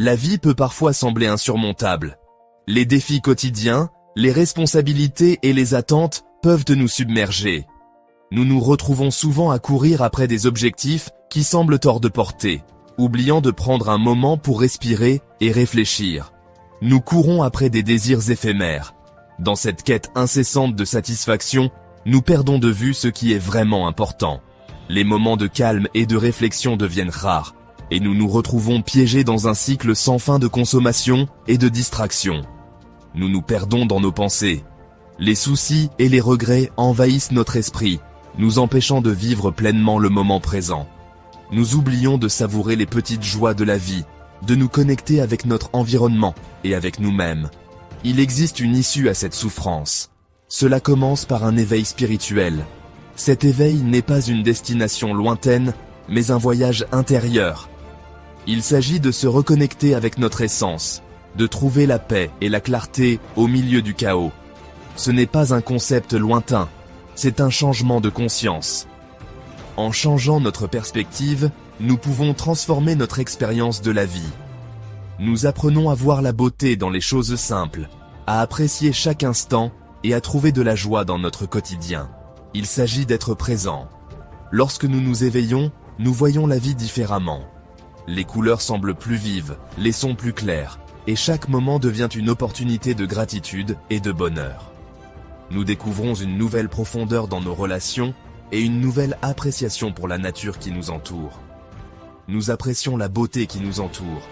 La vie peut parfois sembler insurmontable. Les défis quotidiens, les responsabilités et les attentes peuvent nous submerger. Nous nous retrouvons souvent à courir après des objectifs qui semblent hors de portée, oubliant de prendre un moment pour respirer et réfléchir. Nous courons après des désirs éphémères. Dans cette quête incessante de satisfaction, nous perdons de vue ce qui est vraiment important. Les moments de calme et de réflexion deviennent rares, et nous nous retrouvons piégés dans un cycle sans fin de consommation et de distraction. Nous nous perdons dans nos pensées. Les soucis et les regrets envahissent notre esprit, nous empêchant de vivre pleinement le moment présent. Nous oublions de savourer les petites joies de la vie, de nous connecter avec notre environnement et avec nous-mêmes. Il existe une issue à cette souffrance. Cela commence par un éveil spirituel. Cet éveil n'est pas une destination lointaine, mais un voyage intérieur. Il s'agit de se reconnecter avec notre essence, de trouver la paix et la clarté au milieu du chaos. Ce n'est pas un concept lointain, c'est un changement de conscience. En changeant notre perspective, nous pouvons transformer notre expérience de la vie. Nous apprenons à voir la beauté dans les choses simples, à apprécier chaque instant et à trouver de la joie dans notre quotidien. Il s'agit d'être présent. Lorsque nous nous éveillons, nous voyons la vie différemment. Les couleurs semblent plus vives, les sons plus clairs, et chaque moment devient une opportunité de gratitude et de bonheur. Nous découvrons une nouvelle profondeur dans nos relations et une nouvelle appréciation pour la nature qui nous entoure. Nous apprécions la beauté qui nous entoure.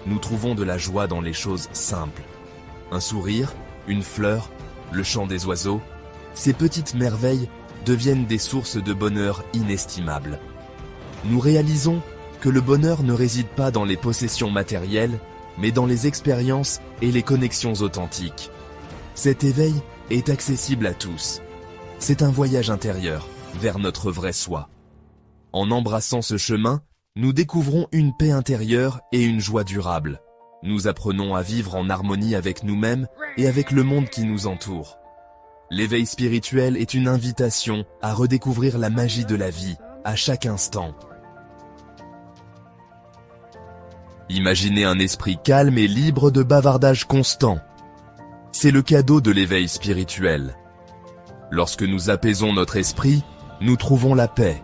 Nous trouvons de la joie dans les choses simples. Un sourire, une fleur, le chant des oiseaux, ces petites merveilles deviennent des sources de bonheur inestimables. Nous réalisons que le bonheur ne réside pas dans les possessions matérielles, mais dans les expériences et les connexions authentiques. Cet éveil est accessible à tous. C'est un voyage intérieur vers notre vrai soi. En embrassant ce chemin, nous découvrons une paix intérieure et une joie durable. Nous apprenons à vivre en harmonie avec nous-mêmes et avec le monde qui nous entoure. L'éveil spirituel est une invitation à redécouvrir la magie de la vie à chaque instant. Imaginez un esprit calme et libre de bavardage constant. C'est le cadeau de l'éveil spirituel. Lorsque nous apaisons notre esprit, nous trouvons la paix.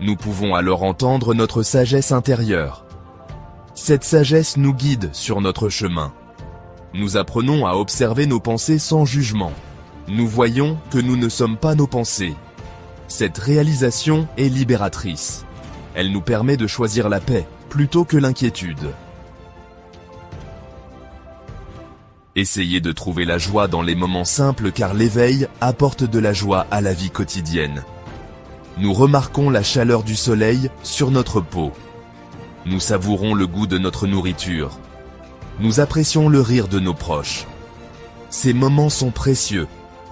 Nous pouvons alors entendre notre sagesse intérieure. Cette sagesse nous guide sur notre chemin. Nous apprenons à observer nos pensées sans jugement. Nous voyons que nous ne sommes pas nos pensées. Cette réalisation est libératrice. Elle nous permet de choisir la paix plutôt que l'inquiétude. Essayez de trouver la joie dans les moments simples car l'éveil apporte de la joie à la vie quotidienne. Nous remarquons la chaleur du soleil sur notre peau. Nous savourons le goût de notre nourriture. Nous apprécions le rire de nos proches. Ces moments sont précieux.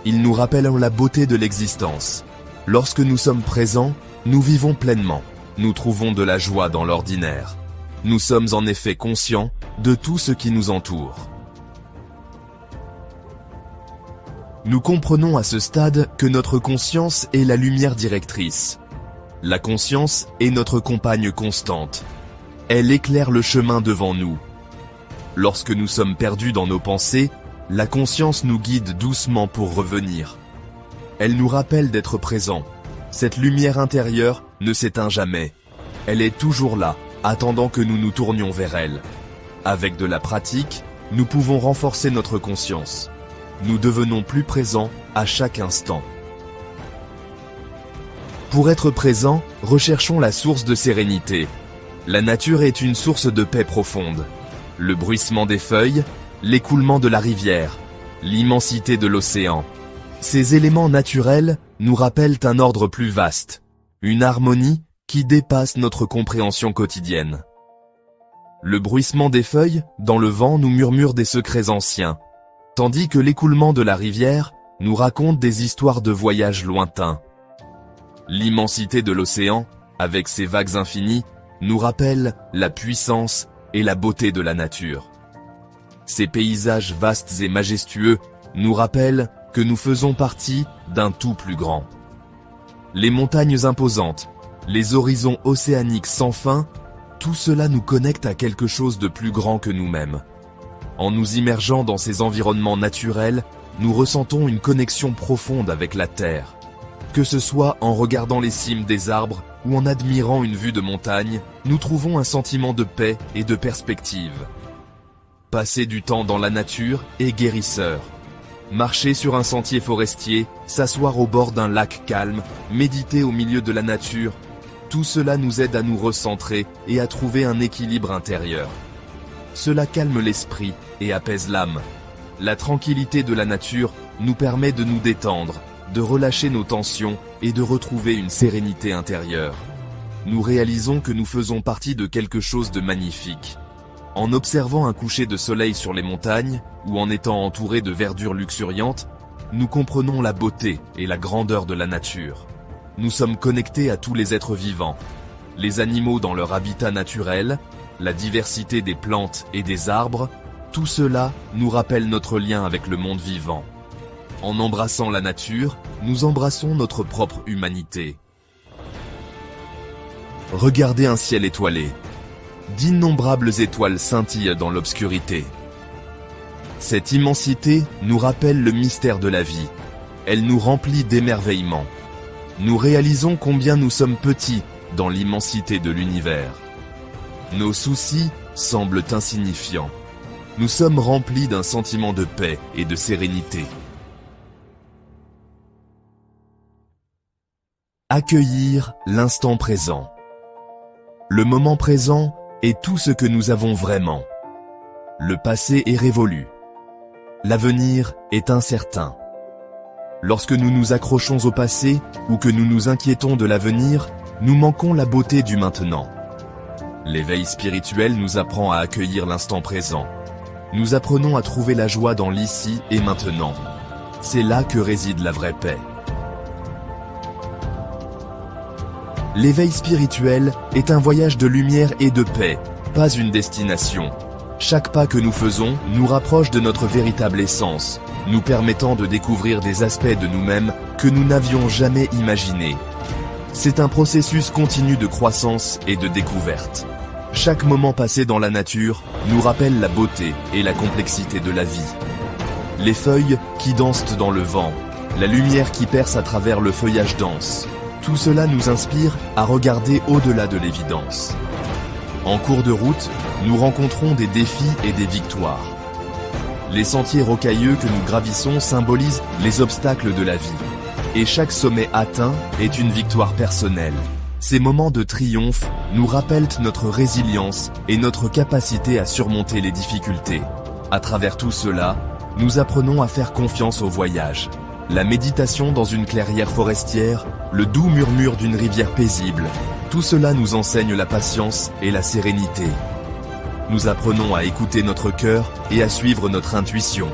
Ils nous rappellent la beauté de l'existence. Lorsque nous sommes présents, nous vivons pleinement. Nous trouvons de la joie dans l'ordinaire. Nous sommes en effet conscients de tout ce qui nous entoure. Nous comprenons à ce stade que notre conscience est la lumière directrice. La conscience est notre compagne constante. Elle éclaire le chemin devant nous. Lorsque nous sommes perdus dans nos pensées, la conscience nous guide doucement pour revenir. Elle nous rappelle d'être présents. Cette lumière intérieure ne s'éteint jamais. Elle est toujours là, attendant que nous nous tournions vers elle. Avec de la pratique, nous pouvons renforcer notre conscience. Nous devenons plus présents à chaque instant. Pour être présents, recherchons la source de sérénité. La nature est une source de paix profonde. Le bruissement des feuilles, l'écoulement de la rivière, l'immensité de l'océan. Ces éléments naturels nous rappellent un ordre plus vaste, une harmonie qui dépasse notre compréhension quotidienne. Le bruissement des feuilles, dans le vent, nous murmure des secrets anciens, tandis que l'écoulement de la rivière nous raconte des histoires de voyages lointains. L'immensité de l'océan, avec ses vagues infinies, nous rappelle la puissance et la beauté de la nature. Ces paysages vastes et majestueux nous rappellent que nous faisons partie d'un tout plus grand. Les montagnes imposantes, les horizons océaniques sans fin Tout cela nous connecte à quelque chose de plus grand que nous-mêmes. En nous immergeant dans ces environnements naturels, nous ressentons une connexion profonde avec la Terre. Que ce soit en regardant les cimes des arbres ou en admirant une vue de montagne, nous trouvons un sentiment de paix et de perspective. Passer du temps dans la nature est guérisseur. Marcher sur un sentier forestier, s'asseoir au bord d'un lac calme, méditer au milieu de la nature, tout cela nous aide à nous recentrer et à trouver un équilibre intérieur. Cela calme l'esprit et apaise l'âme. La tranquillité de la nature nous permet de nous détendre, de relâcher nos tensions et de retrouver une sérénité intérieure. Nous réalisons que nous faisons partie de quelque chose de magnifique. En observant un coucher de soleil sur les montagnes, ou en étant entouré de verdure luxuriante, nous comprenons la beauté et la grandeur de la nature. Nous sommes connectés à tous les êtres vivants. Les animaux dans leur habitat naturel, la diversité des plantes et des arbres, tout cela nous rappelle notre lien avec le monde vivant. En embrassant la nature, nous embrassons notre propre humanité. Regardez un ciel étoilé. D'innombrables étoiles scintillent dans l'obscurité. Cette immensité nous rappelle le mystère de la vie. Elle nous remplit d'émerveillement. Nous réalisons combien nous sommes petits dans l'immensité de l'univers. Nos soucis semblent insignifiants. Nous sommes remplis d'un sentiment de paix et de sérénité. Accueillir l'instant présent. Le moment présent est tout ce que nous avons vraiment. Le passé est révolu. L'avenir est incertain. Lorsque nous nous accrochons au passé ou que nous nous inquiétons de l'avenir, nous manquons la beauté du maintenant. L'éveil spirituel nous apprend à accueillir l'instant présent. Nous apprenons à trouver la joie dans l'ici et maintenant. C'est là que réside la vraie paix. L'éveil spirituel est un voyage de lumière et de paix, pas une destination. Chaque pas que nous faisons nous rapproche de notre véritable essence, nous permettant de découvrir des aspects de nous-mêmes que nous n'avions jamais imaginés. C'est un processus continu de croissance et de découverte. Chaque moment passé dans la nature nous rappelle la beauté et la complexité de la vie. Les feuilles qui dansent dans le vent, la lumière qui perce à travers le feuillage dense, tout cela nous inspire à regarder au-delà de l'évidence. En cours de route, nous rencontrons des défis et des victoires. Les sentiers rocailleux que nous gravissons symbolisent les obstacles de la vie. Et chaque sommet atteint est une victoire personnelle. Ces moments de triomphe nous rappellent notre résilience et notre capacité à surmonter les difficultés. À travers tout cela, nous apprenons à faire confiance au voyage. La méditation dans une clairière forestière, le doux murmure d'une rivière paisible, tout cela nous enseigne la patience et la sérénité. Nous apprenons à écouter notre cœur et à suivre notre intuition.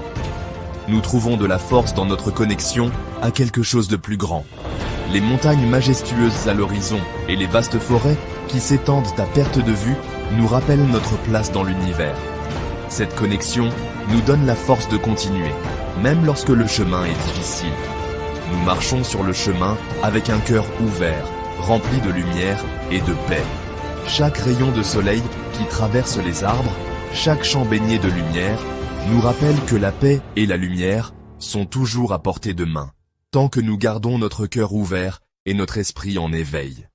Nous trouvons de la force dans notre connexion à quelque chose de plus grand. Les montagnes majestueuses à l'horizon et les vastes forêts qui s'étendent à perte de vue nous rappellent notre place dans l'univers. Cette connexion nous donne la force de continuer, même lorsque le chemin est difficile. Nous marchons sur le chemin avec un cœur ouvert, rempli de lumière et de paix. Chaque rayon de soleil qui traverse les arbres, chaque champ baigné de lumière, nous rappelle que la paix et la lumière sont toujours à portée de main, tant que nous gardons notre cœur ouvert et notre esprit en éveil.